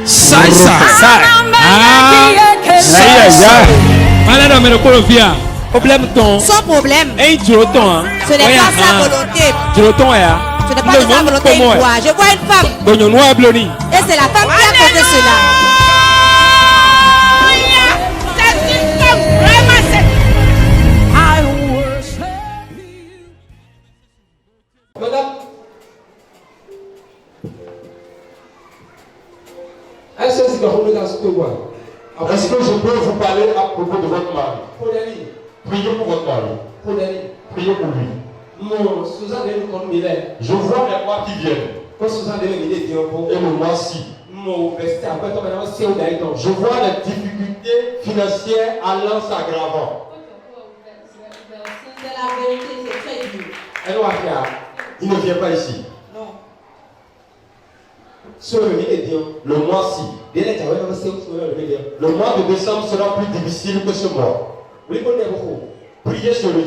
Sai. Sans problème. Ce n'est pas sa volonté. Ce n'est pas de sa volonté, il voit. Je vois une femme. Et c'est la femme qui a causé cela. C'est une femme vraiment. Madame, est-ce que je peux vous parler à propos de votre mari? Priez pour votre mari. Priez pour lui. Je vois les mois qui viennent. Et le mois-ci. Je vois les difficultés financières allant s'aggravant. C'est la vérité, c'est très dur. Il ne vient pas ici. Non. Le mois-ci. Le mois de décembre sera plus difficile que ce mois. Priez sur lui.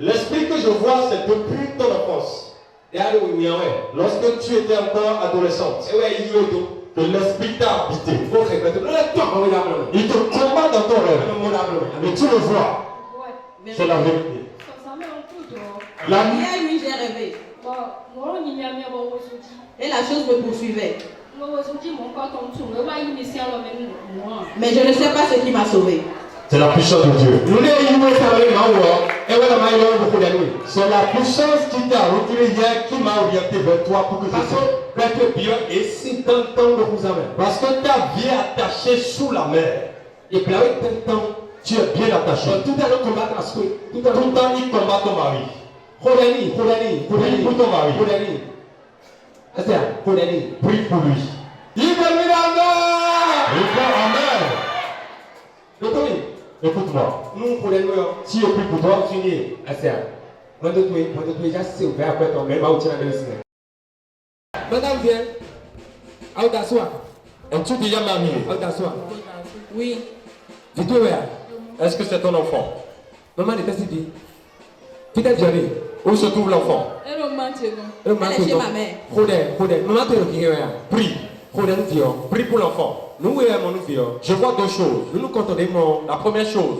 L'esprit que je vois, c'est depuis ton enfance. Lorsque tu étais encore adolescente, que l'esprit t'a habité. Il te combat dans ton rêve. Mais tu le vois. C'est la vérité. Hier nuit, j'ai rêvé. Et la chose me poursuivait. Mais je ne sais pas ce qui m'a sauvé. C'est la puissance de Dieu. C'est la puissance qui t'a reculé hier qui m'a orienté vers toi pour que je sois. Parce que ta vie est attachée sous la mer. Tu es bien attaché. Tout le temps, il combat ton mari. Prie pour ton mari. Prie pour lui. Amen. Écoute-moi. Si je prie pour toi, Madame vient. es-tu déjà marié? Oui. Est-ce que c'est ton enfant? Maman n'est pas si dit. Peut-être j'arrive. Où se trouve l'enfant? Elle est chez ma mère. Maman, tu es Prie. Prie pour l'enfant. Je vois deux choses. La première chose,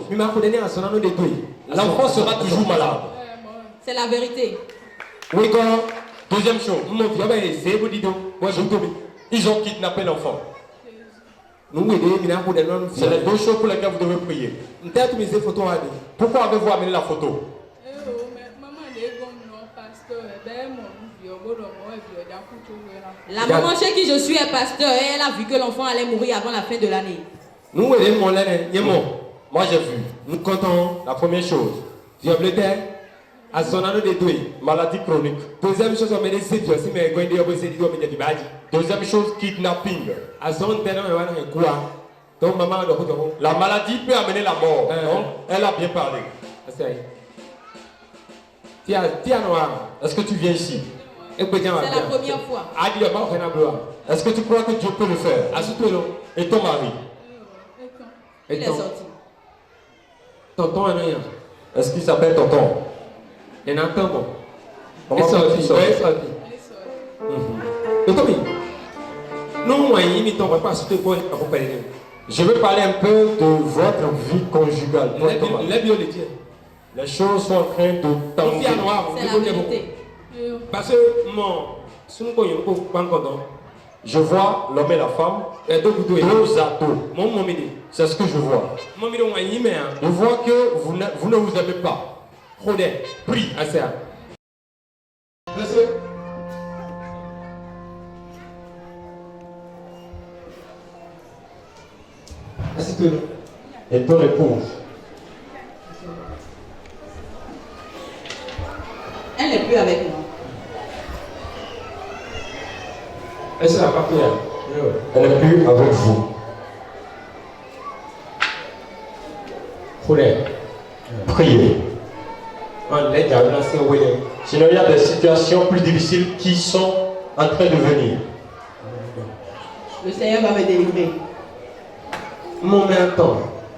l'enfant sera toujours malade. C'est la vérité. Deuxième chose, ils ont kidnappé l'enfant. C'est les deux choses pour lesquelles vous devez prier. Pourquoi avez-vous amené la photo? La maman chez qui je suis est pasteur et elle a vu que l'enfant allait mourir avant la fin de l'année. Moi j'ai vu. Nous comptons la première chose. Maladie chronique. Deuxième chose, kidnapping. La maladie peut amener la mort. Donc, elle a bien parlé. Est-ce que tu viens ici? C'est la première fois. Est-ce que tu crois que Dieu peut le faire? Et ton mari? Il est sorti. Est-ce qu'il s'appelle tonton? Comment il sort? Je veux parler un peu de votre vie conjugale. Les choses sont en train de tendre. C'est la vérité. Je vois l'homme et la femme, deux ados. C'est ce que je vois. Je vois que vous ne vous aimez pas. Prie. Et ton épouse? Elle n'est plus avec moi. Elle n'est plus avec vous. Priez. Sinon, il y a des situations plus difficiles qui sont en train de venir. Le Seigneur va me délivrer.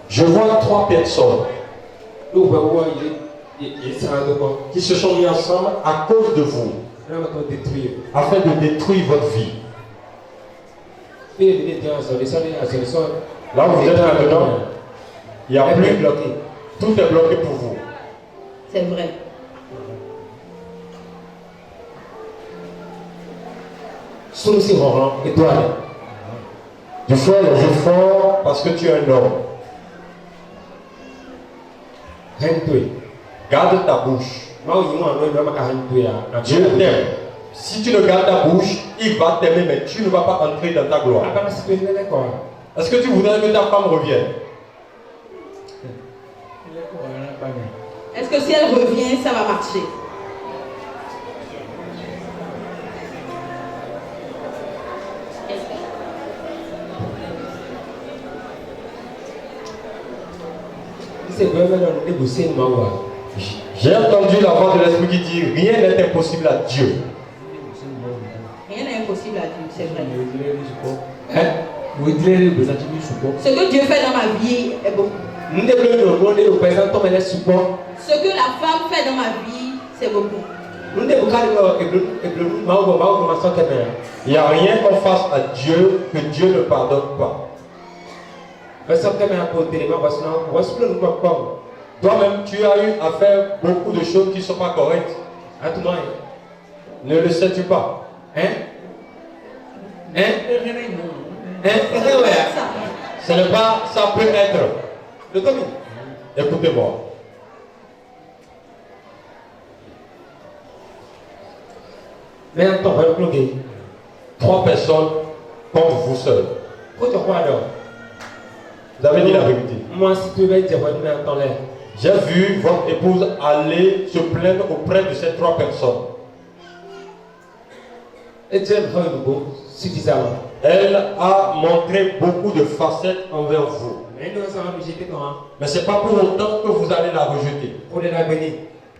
Je vois trois personnes qui se sont mis ensemble à cause de vous, afin de détruire votre vie. Là où vous êtes maintenant, il n'y a plus bloqué. Tout est bloqué pour vous. C'est vrai. Tu fais les efforts parce que tu es un homme. Garde ta bouche. Dieu t'aime. Si tu ne gardes ta bouche, il va t'aimer, mais tu ne vas pas entrer dans ta gloire. Est-ce que tu voudrais que ta femme revienne? Est-ce que si elle revient, ça va marcher? J'ai entendu la voix de l'Esprit qui dit rien n'est impossible à Dieu. Rien n'est impossible à Dieu, c'est vrai. Ce que Dieu fait dans ma vie est beaucoup. Ce que la femme fait dans ma vie, c'est beaucoup. Il n'y a rien en face à Dieu que Dieu ne pardonne pas. Toi-même, tu as eu à faire beaucoup de choses qui ne sont pas correctes. Ne le sais-tu pas? Ce n'est pas, ça peut être. Écoutez-moi. Trois personnes comme vous seul. Vous avez dit la vérité. J'ai vu votre épouse aller se plaindre auprès de ces trois personnes. Elle a montré beaucoup de facettes envers vous. Mais ce n'est pas pour autant que vous allez la rejeter.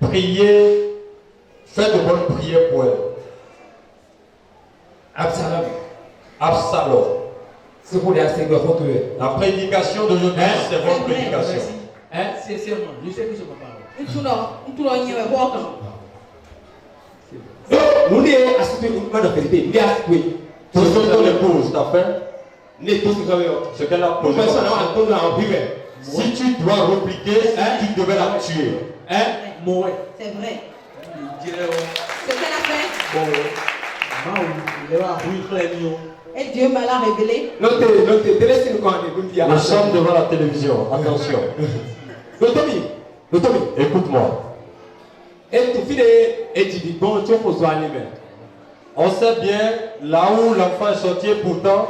Priez, faites de bonnes prières pour elle. Absalom. La prédication d'aujourd'hui, c'est votre prédication. C'est seulement, je sais que je peux parler. Tout ce que ton épouse t'a fait, ce qu'elle a posé. Si tu dois répliquer, tu devais la tuer. C'est vrai. Ce qu'elle a fait. Et Dieu m'a l'a révélé. Nous sommes devant la télévision. Attention. Écoute-moi. On sait bien là où l'enfant est sorti, pourtant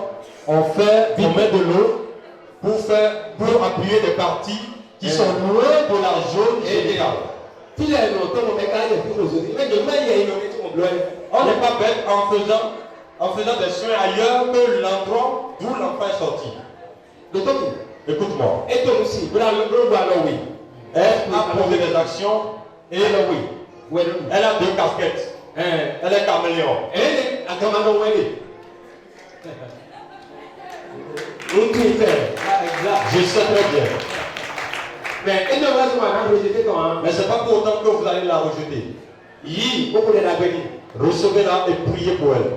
on met de l'eau pour appuyer des parties qui sont loin de la zone générale. On n'est pas bête en faisant des soins ailleurs que l'endroit d'où l'enfant est sorti. Écoute-moi. Elle a posé des actions et elle a deux casquettes. Elle est caméléon. Je sais très bien. Mais ce n'est pas pour autant que vous allez la rejeter. Recevez-la et priez pour elle.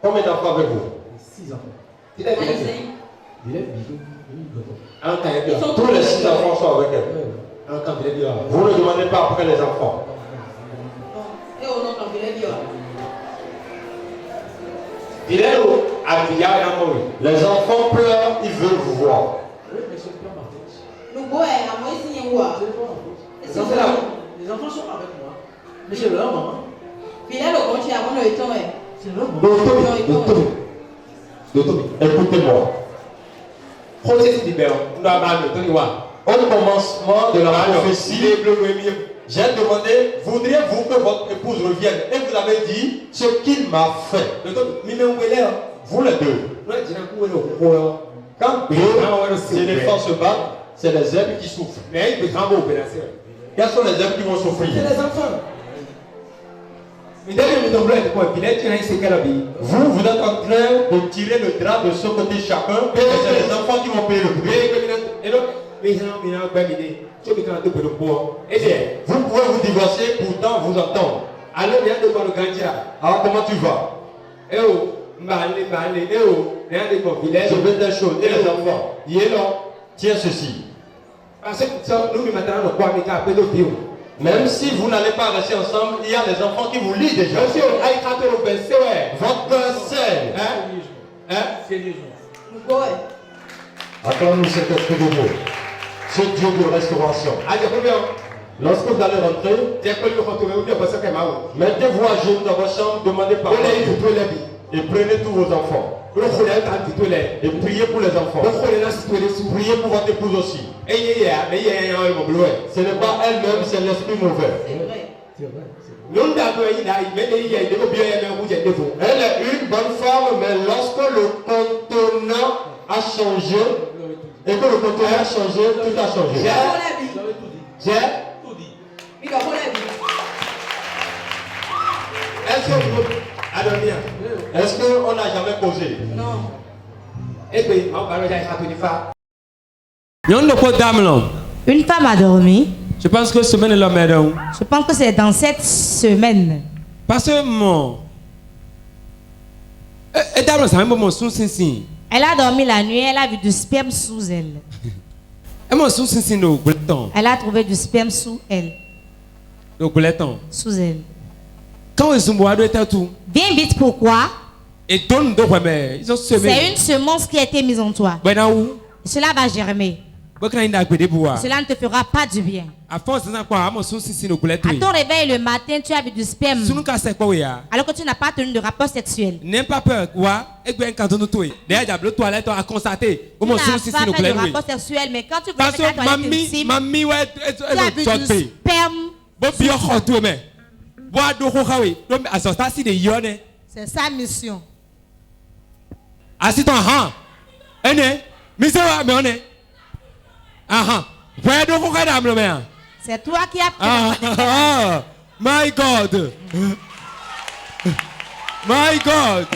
Combien d'enfants avez-vous? 6 enfants. Tous les 6 enfants sont avec elle. Vous ne demandez pas après les enfants. Les enfants pleurent, ils veulent vous voir. Les enfants sont avec moi. Mais c'est leur maman. Écoutez-moi. Au commencement de la prophétie, j'ai demandé, voudriez-vous que votre épouse revienne? Et vous avez dit ce qu'il m'a fait. Vous les deux. Quand les éléphants se battent, c'est les herbes qui souffrent. Quels sont les herbes qui vont souffrir? C'est les enfants. Vous êtes en train de tirer le drap de ce côté chacun, et c'est les enfants qui vont payer le prix. Vous pouvez vous divorcer, pourtant vous entendre. Alors comment tu vas? Je veux des choses. Et les enfants, tiens ceci. Même si vous n'allez pas rester ensemble, il y a des enfants qui vous lisent déjà. Votre père sait. Acclamons cet esprit de Dieu. Ce Dieu de restauration. Lorsque vous allez rentrer, mettez-vous à genoux dans votre chambre, demandez pardon. Et prenez tous vos enfants. Et priez pour les enfants. Priez pour votre épouse aussi. Ce n'est pas elle-même, c'est l'esprit mauvais. Elle est une bonne femme, mais lorsque le contenant a changé, et que le contenant a changé, tout a changé. Est-ce qu'on n'a jamais posé? Non. Une femme a dormi. Je pense que semaine là madame. Je pense que c'est dans cette semaine. Parce que mon Elle a dormi la nuit, elle a vu du sperme sous elle. Elle a trouvé du sperme sous elle. Sous elle. Bien vite, pourquoi? C'est une semence qui a été mise en toi. Cela va germer. Cela ne te fera pas du bien. À ton réveil le matin, tu as vu du sperme. Alors que tu n'as pas tenu de rapport sexuel. Tu n'as pas fait de rapport sexuel, mais quand tu vois que ta toilette intime, tu as vu du sperme. C'est sa mission. C'est toi qui as My God. My God.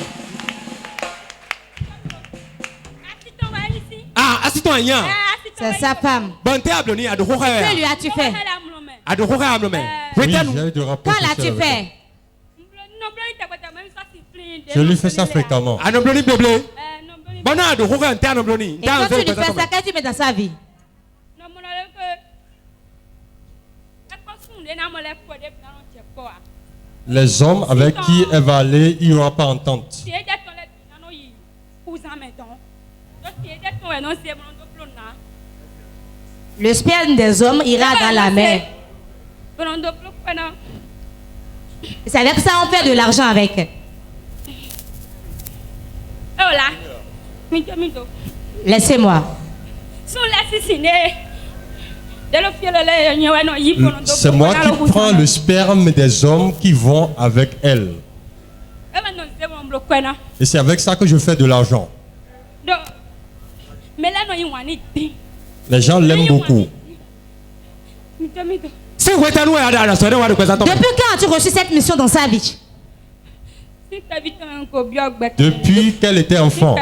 Assis-toi. C'est sa femme. Que lui as-tu fait? Quand l'as-tu fait? Je lui fais ça fréquemment. Et quand tu lui fais ça, qu'est-ce que tu mets dans sa vie? Les hommes avec qui elle va aller, il n'y aura pas entente. Le sperme des hommes ira dans la mer. C'est avec ça on fait de l'argent avec. Laissez-moi. C'est moi qui prends le sperme des hommes qui vont avec elle. Et c'est avec ça que je fais de l'argent. Les gens l'aiment beaucoup. Depuis quand as-tu reçu cette mission dans sa vie? Depuis qu'elle était enfant.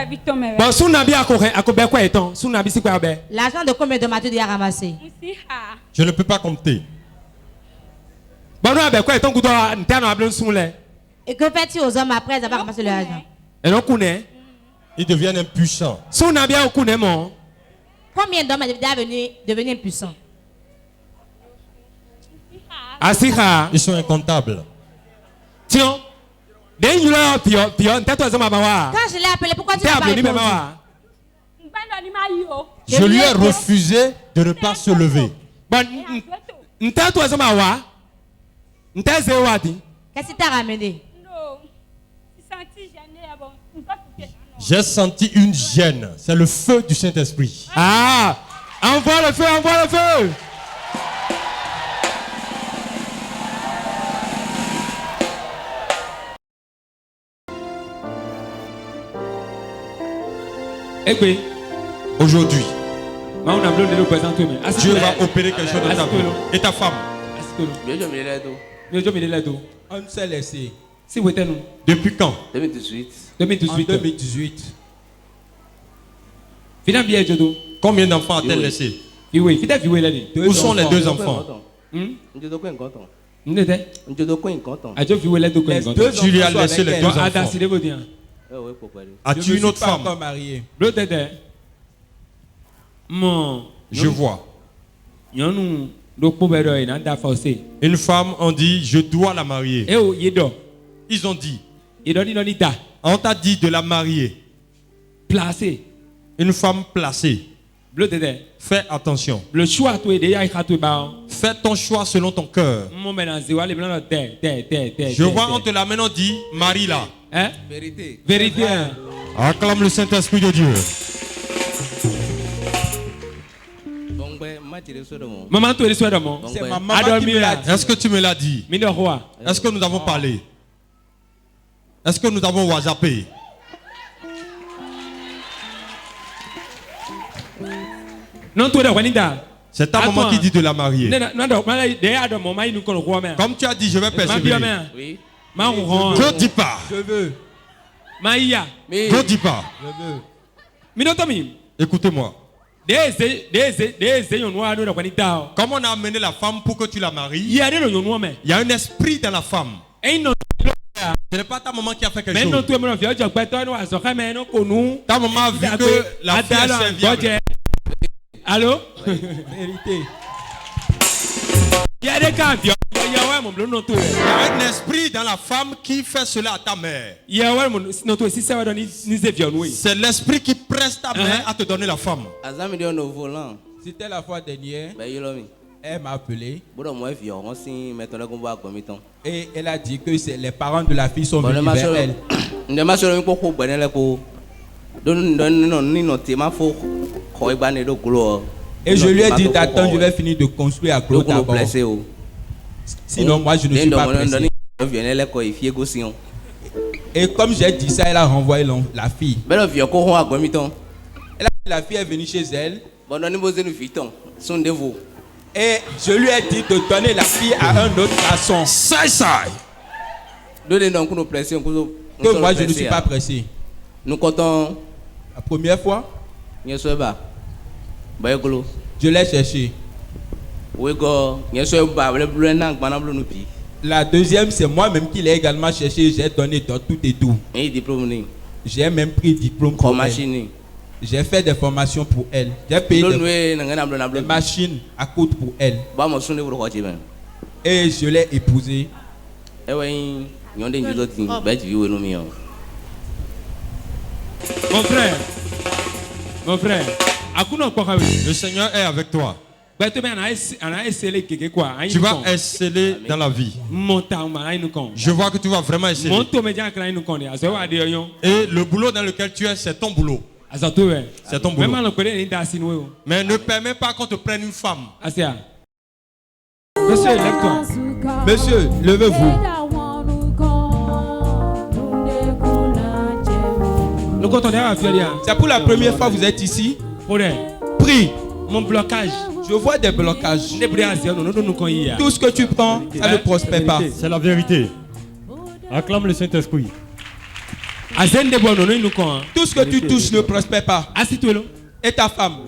L'argent de combien de matou a ramassé? Je ne peux pas compter. Et que fais-tu aux hommes après avoir ramassé l'argent? Ils deviennent impuissants. Combien d'hommes est devenu impuissants? Ils sont incomptables. Quand je l'ai appelé, pourquoi tu n'as pas répondu? Je lui ai refusé de ne pas se lever. Qu'est-ce qui t'a ramené? J'ai senti une gêne. C'est le feu du Saint-Esprit. Envoie le feu. Aujourd'hui, Dieu va Dieu opérer quelque chose dans ta vie. Et ta femme. On s'est laissé. Depuis quand? 2018. En 2018. Combien d'enfants a-t-elle laissé? Où sont les deux enfants? Tu lui as Tu lui as laissé les deux enfants. As-tu une autre femme? Je vois. Une femme, on dit, je dois la marier. Ils ont dit. On t'a dit de la marier. Placée. Une femme placée. Fais attention. Le choix, fais ton choix selon ton cœur. Je vois, on te l'a maintenant dit, marie-la. Hein? Vérité. Vérité. Acclame le Saint-Esprit de Dieu. Maman, tu es de moi. C'est ma maman qui me l'a dit. Est-ce que tu me l'as dit? Est-ce que nous avons parlé? Est-ce que nous avons whatsappé? Non, tu es Juanita. C'est ta maman qui dit de la marier. Comme tu as dit, je vais persévérer. Oui. Ne dis pas. Je veux. Ne dis pas. Je veux. Écoutez-moi. Comme on a amené la femme pour que tu la maries, il y a un esprit dans la femme. Ce n'est pas ta maman qui a fait quelque chose. Ta maman a vu que la fille est serviable. Allô? Vérité. Il y a un esprit dans la femme qui fait cela à ta mère. C'est l'esprit qui presse ta mère à te donner la femme. C'était la fois dernière. Elle m'a appelé. Et elle a dit que les parents de la fille sont venus vers elle. Et je lui ai dit d'attendre, je vais finir de construire à Claude d'abord. Sinon moi je ne suis pas pressé. Et comme j'ai dit ça, elle a renvoyé la fille. La fille est venue chez elle. Et je lui ai dit de donner la fille à un autre garçon. Que moi je ne suis pas pressé. Nous comptons. La première fois, je l'ai cherché. La deuxième, c'est moi-même qui l'ai également cherché. J'ai donné dans tout et tout. J'ai même pris diplôme pour elle. J'ai fait des formations pour elle. J'ai payé des machines à coudre pour elle. Et je l'ai épousée. Mon frère, le Seigneur est avec toi. Tu vas exceller dans la vie. Je vois que tu vas vraiment exceller. Et le boulot dans lequel tu es, c'est ton boulot. C'est ton boulot. Mais ne permets pas qu'on te prenne une femme. Monsieur, lève-toi. Monsieur, levez-vous. C'est pour la première fois que vous êtes ici. Prie. Mon blocage. Je vois des blocages. Tout ce que tu prends, ça ne prospère pas. C'est la vérité. Acclame le Saint-Esprit. Tout ce que tu touches ne prospère pas. Et ta femme?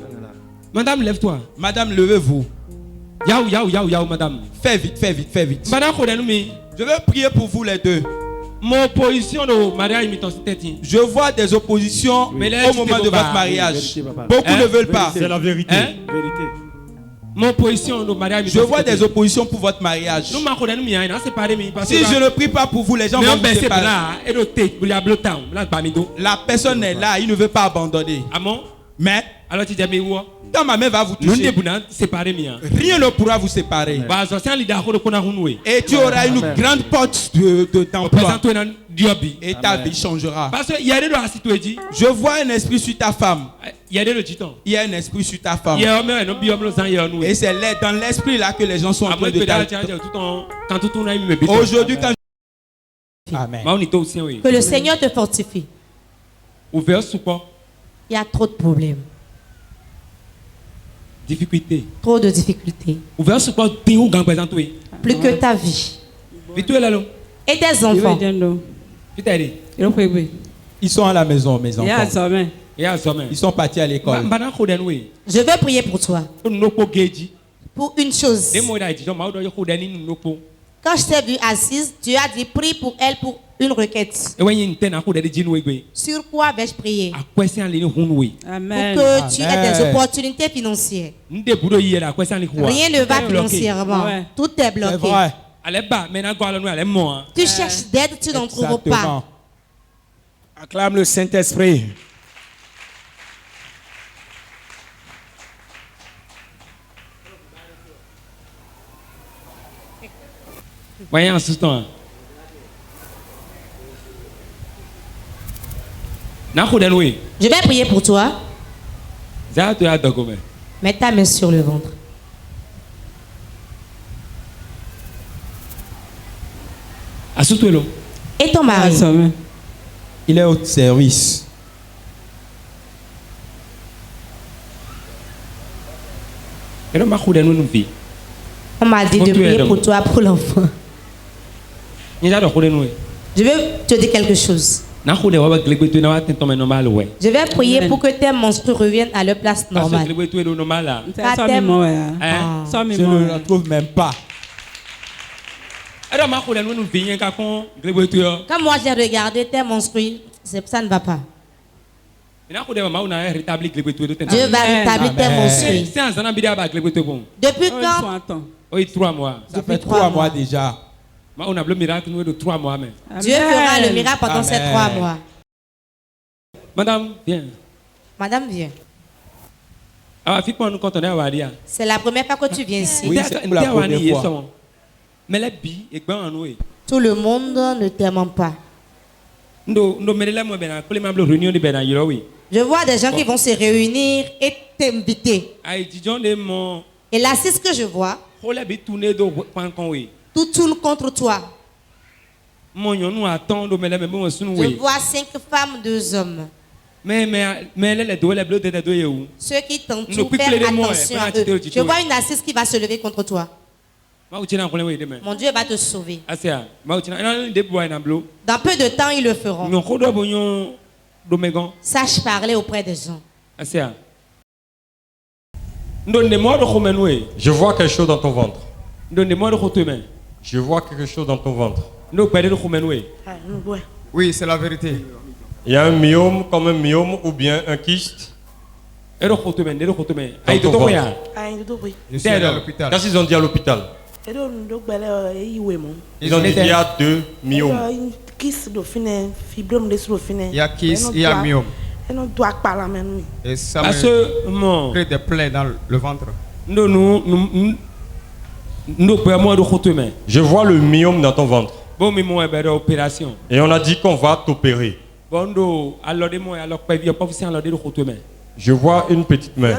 Madame, lève-toi. Madame, levez-vous. Madame. Fais vite, fais vite, fais vite. Je veux prier pour vous les deux. Je vois des oppositions au moment de votre mariage. Beaucoup ne veulent pas. C'est la vérité. Je vois des oppositions pour votre mariage. Si je ne prie pas pour vous, les gens vont vous séparer. La personne est là, il ne veut pas abandonner. Mais quand ma mère va vous toucher, rien ne pourra vous séparer. Et tu auras une grande porte d'emploi. Et ta vie changera. Je vois un esprit sur ta femme. Il y a un esprit sur ta femme. Et c'est dans l'esprit là que les gens sont en train de aujourd'hui, quand Amen. Que le Seigneur te fortifie. Il y a trop de problèmes. Difficulté. Trop de difficultés. Plus que ta vie. Et tes enfants. Ils sont à la maison, mes enfants. Ils sont partis à l'école. Je veux prier pour toi. Pour une chose. Que Quand je t'ai vu assise, tu as dit prie pour elle pour une requête. Sur quoi vais-je prier? Amen. Pour que tu aies des opportunités financières. Rien ne va financièrement. Ouais. Tout est bloqué. Tu cherches d'aide, tu n'en trouves pas. Acclame le Saint-Esprit. Voyez en soutien. Je vais prier pour toi. Mets ta main sur le ventre. Et ton mari? Il est au service. On m'a dit de prier pour toi, pour l'enfant. Je vais te dire quelque chose. Je vais prier pour que tes menstrues reviennent à leur place normale. Je ne la trouve même pas. Quand moi j'ai regardé tes menstrues, ça ne va pas. Dieu va rétablir tes menstrues. Depuis quand? Oui, 3 mois. Ça fait 3 mois déjà. Dieu fera le miracle pendant ces 3 mois. Madame, viens. Madame, viens. C'est la première fois que tu viens ici. Oui, c'est pour la première fois. Tout le monde ne t'aime pas. Je vois des gens qui vont se réunir et t'inviter. Et là, c'est ce que je vois. Tout tourne contre toi. Je vois 5 femmes, 2 hommes. Ceux qui t'entourent, fais attention à eux. Je vois une assise qui va se lever contre toi. Mon Dieu va te sauver. Dans peu de temps, ils le feront. Sache parler auprès des gens. Je vois quelque chose dans ton ventre. Je vois quelque chose dans ton ventre. Oui, c'est la vérité. Il y a un myome comme un myome ou bien un kyste. Je suis allé à l'hôpital. Qu'est-ce qu'ils ont dit à l'hôpital? Ils ont dit qu'il y a 2 myomes. Il y a kyste, il y a myome. Et ça me crée des plaies dans le ventre. Je vois le myome dans ton ventre. Et on a dit qu'on va t'opérer. Je vois une petite main.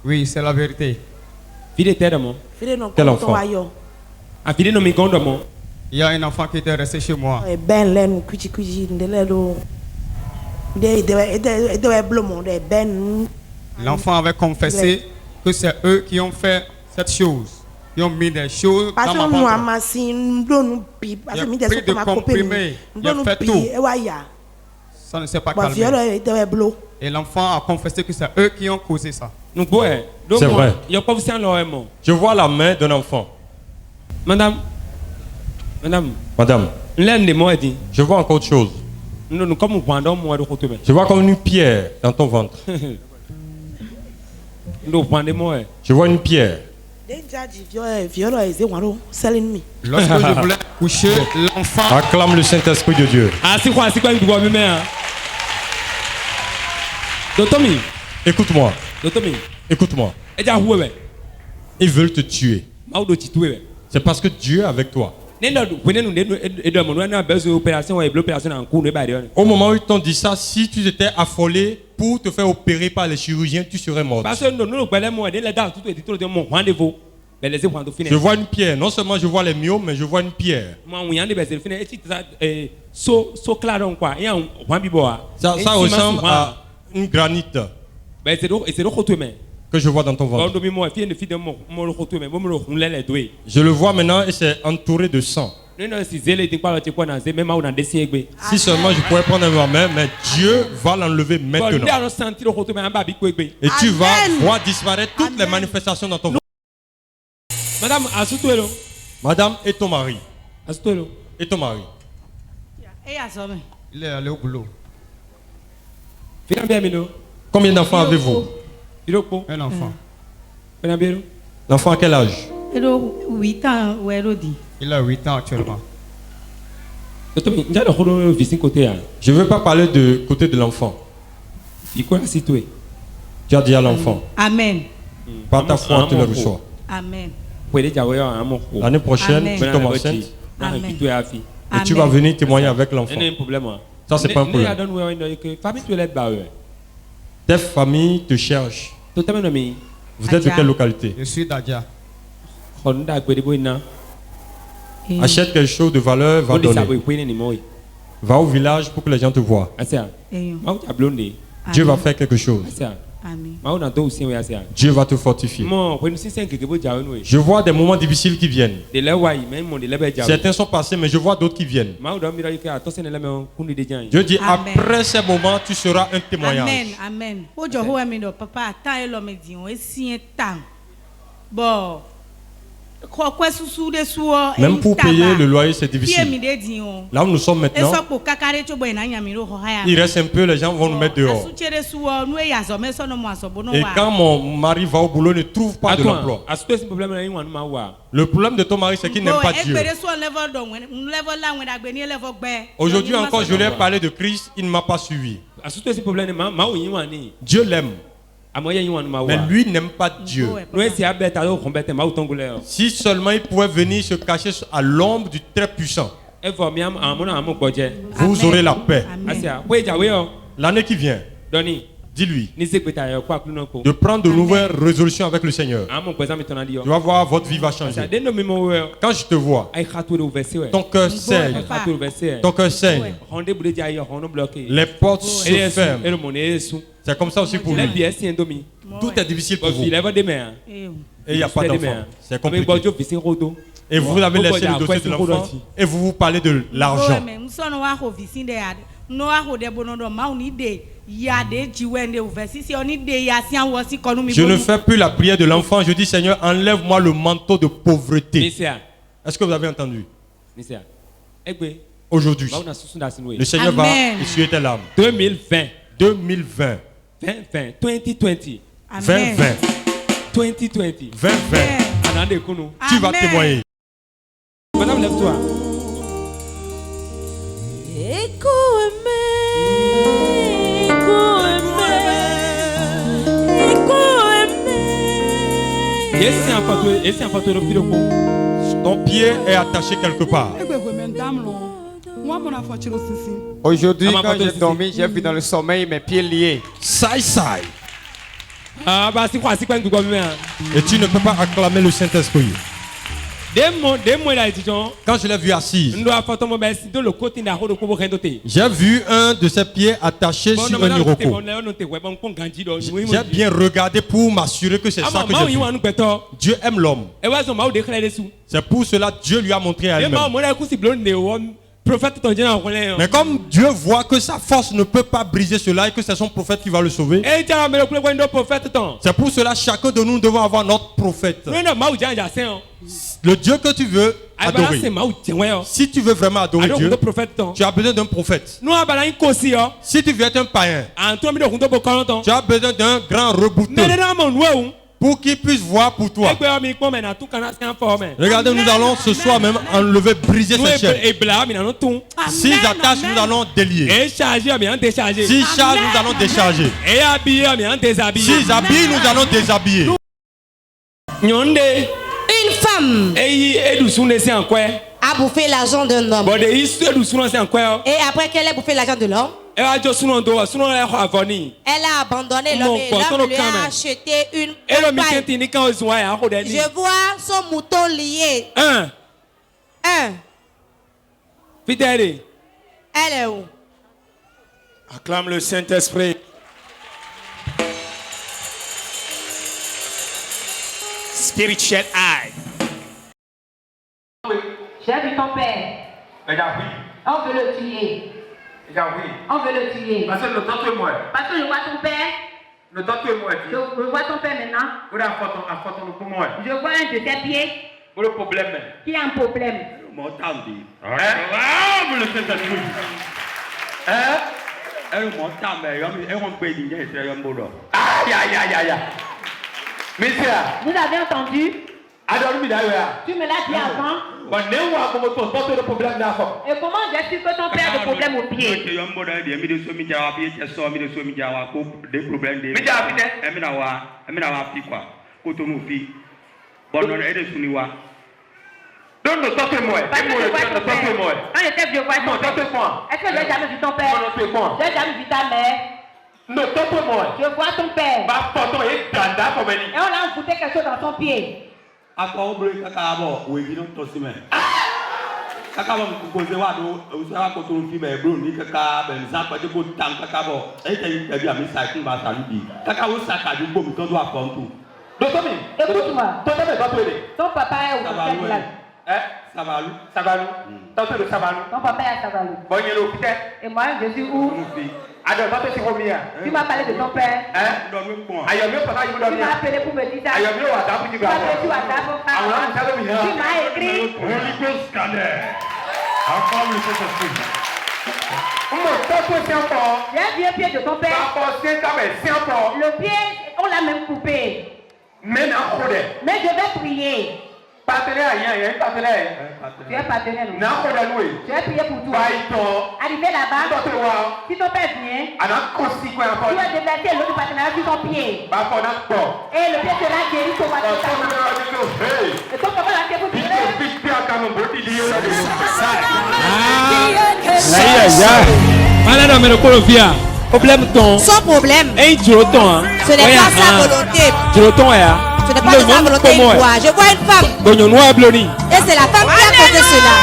Oui, c'est la vérité. Quel enfant? Il y a un enfant qui était resté chez moi. L'enfant avait confessé que c'est eux qui ont fait cette chose. Ils ont mis des choses dans ma ventre. Il a pris des comprimés. Il a fait tout. Ça ne s'est pas calmé. Et l'enfant a confessé que c'est eux qui ont causé ça. C'est vrai. Je vois la main d'un enfant. Madame. Je vois encore autre chose. Je vois comme une pierre dans ton ventre. Je vois une pierre. Lorsque je voulais coucher, l'enfant... Acclame le Saint-Esprit de Dieu. Écoute-moi. Écoute-moi. Ils veulent te tuer. C'est parce que Dieu est avec toi. Au moment où ils t'ont dit ça, si tu étais affolé pour te faire opérer par les chirurgiens, tu serais mort. Je vois une pierre. Non seulement je vois les myomes, mais je vois une pierre. Ça ressemble à une granite que je vois dans ton ventre. Je le vois maintenant et c'est entouré de sang. Si seulement je pouvais prendre ma main, mais Dieu va l'enlever maintenant. Et tu vas voir disparaître toutes les manifestations dans ton ventre. Madame et ton mari. Et ton mari. Il est allé au boulot. Combien d'enfants avez-vous? Un enfant. L'enfant à quel âge? 8 ans. Il a 8 ans actuellement. Je ne veux pas parler du côté de l'enfant. Tu as dit à l'enfant. Amen. Par ta foi, tu le reçois. Amen. L'année prochaine, tu tombes enceinte. Et tu vas venir témoigner avec l'enfant. Ça, c'est pas un problème. Tes familles te cherchent. Vous êtes de quelle localité? Je suis d'Adja. Achète quelque chose de valeur, va donner. Va au village pour que les gens te voient. Dieu va faire quelque chose. Dieu va te fortifier. Je vois des moments difficiles qui viennent. Certains sont passés, mais je vois d'autres qui viennent. Dieu dit, après ces moments, tu seras un témoignage. Amen. Bon. Même pour payer le loyer, c'est difficile. Là où nous sommes maintenant, il reste un peu, les gens vont nous mettre dehors. Et quand mon mari va au boulot, il ne trouve pas de l'emploi. Le problème de ton mari, c'est qu'il n'aime pas Dieu. Aujourd'hui encore, je lui ai parlé de Christ, il ne m'a pas suivi. Dieu l'aime. Mais lui n'aime pas Dieu. Si seulement il pouvait venir se cacher à l'ombre du très puissant, vous aurez la paix. L'année qui vient, dis-lui de prendre de nouvelles résolutions avec le Seigneur. Tu vas voir, votre vie va changer. Quand je te vois, ton cœur saigne. Ton cœur saigne. Les portes se ferment. C'est comme ça aussi pour lui. Tout est difficile pour vous. Et il n'y a pas d'enfant. C'est compliqué. Et vous avez laissé le dossier de l'enfant et vous vous parlez de l'argent. Je ne fais plus la prière de l'enfant. Je dis, Seigneur, enlève-moi le manteau de pauvreté. Est-ce que vous avez entendu? Aujourd'hui, le Seigneur va essuyer tes larmes. 2020. 2020. 2020. Tu vas témoigner. Madame, lève-toi. Ton pied est attaché quelque part. Aujourd'hui, quand j'ai dormi, j'ai vu dans le sommeil mes pieds liés. Sai. Et tu ne peux pas acclamer le Saint-Esprit. Quand je l'ai vu assise, j'ai vu un de ses pieds attaché sur un iroko. J'ai bien regardé pour m'assurer que c'est ça que j'ai vu. Dieu aime l'homme. C'est pour cela que Dieu lui a montré à lui-même. Mais comme Dieu voit que sa force ne peut pas briser cela et que c'est son prophète qui va le sauver, c'est pour cela que chacun de nous devons avoir notre prophète. Le Dieu que tu veux adorer. Si tu veux vraiment adorer Dieu, tu as besoin d'un prophète. Si tu veux être un païen, tu as besoin d'un grand rebouteur pour qu'il puisse voir pour toi. Regardez, nous allons ce soir même enlever, briser ces chaînes. S'ils attachent, nous allons délier. S'ils chargent, nous allons décharger. S'ils habillent, nous allons déshabiller. Une femme a bouffé l'argent d'un homme. Et après qu'elle ait bouffé l'argent de l'homme, elle a abandonné l'homme et l'homme lui a acheté une compagne. Je vois son mouton lié. Un. Elle est où? Acclame le Saint-Esprit. Spiritual eye. J'ai vu ton père. On veut le tuer. On veut le tuer. Parce que je vois ton père. Je vois ton père maintenant. Je vois un de ses pieds. Le problème. Qui a un problème? Mon tambi. Ah, vous le faites à tout. Hein? Elle mon tambi. Elle on peut dire que c'est un boulot. Aïe, aïe, aïe, aïe. Monsieur. Vous avez entendu? Tu me l'as dit avant. Et comment j'ai su que ton père a des problèmes au pied? Donc, ne t'en fais moi. Quand j'étais vieux, est-ce que j'ai jamais vu ton père? J'ai jamais vu ta mère. Ne t'en fais moi. Je vois ton père. Et on a foutu quelque chose dans son pied. Écoute-moi. Ton papa est au hôpital. Savalou. Ton papa est à Savalou. Et moi, je suis où? Tu m'as parlé de ton père. Tu m'as appelé pour me dire ça. Tu m'as appelé sur WhatsApp. Tu m'as écrit. J'ai un vieux pied de ton père. Le pied, on l'a même coupé. Mais je vais prier. Partenaire, il y a un partenaire. Tu es partenaire. Non. Je vais prier pour toi. Arrivé là-bas, si ton père vient, tu vas déplacer l'autre partenaire sur ton pied. Et le pied sera guéri sur votre table. Et ton papa l'a fait pour dire. Sans problème. Ce n'est pas sa volonté. Ce n'est pas de sa volonté. Je vois une femme. Et c'est la femme qui a causé cela.